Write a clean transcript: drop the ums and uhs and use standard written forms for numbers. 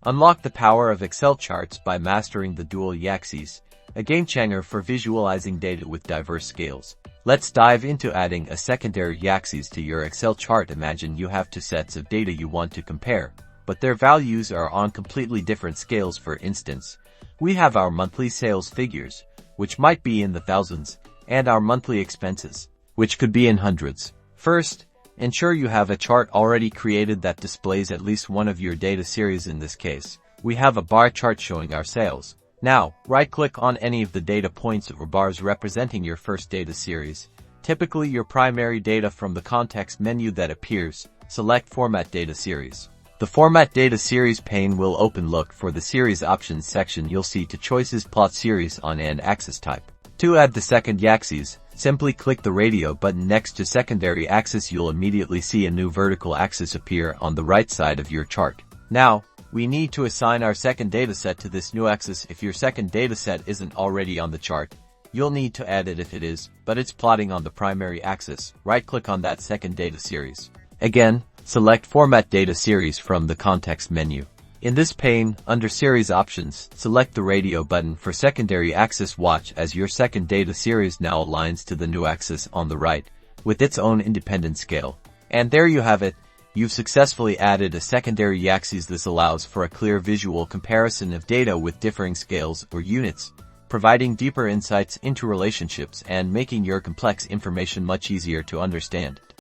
Unlock the power of Excel charts by mastering the dual y-axis, a game-changer for visualizing data with diverse scales. Let's dive into adding a secondary y-axis to your Excel chart. Imagine you have two sets of data you want to compare, but their values are on completely different scales. For instance, we have our monthly sales figures, which might be in the thousands, and our monthly expenses, which could be in hundreds. First, ensure you have a chart already created that displays at least one of your data series. In this case, we have a bar chart showing our sales. Now, right-click on any of the data points or bars representing your first data series, typically your primary data. From the context menu that appears, select Format Data Series. The Format Data Series pane will open. Look for the Series Options section. You'll see two choices: Plot Series on and Axis Type. To add the second y-axis, simply click the radio button next to Secondary Axis. You'll immediately see a new vertical axis appear on the right side of your chart. Now, we need to assign our second dataset to this new axis. If your second dataset isn't already on the chart, you'll need to add it. If it is, but it's plotting on the primary axis, right-click on that second data series. Again, select Format Data Series from the context menu. In this pane, under Series Options, select the radio button for Secondary Axis. Watch as your second data series now aligns to the new axis on the right, with its own independent scale. And there you have it. You've successfully added a secondary y-axis. This allows for a clear visual comparison of data with differing scales or units, providing deeper insights into relationships and making your complex information much easier to understand.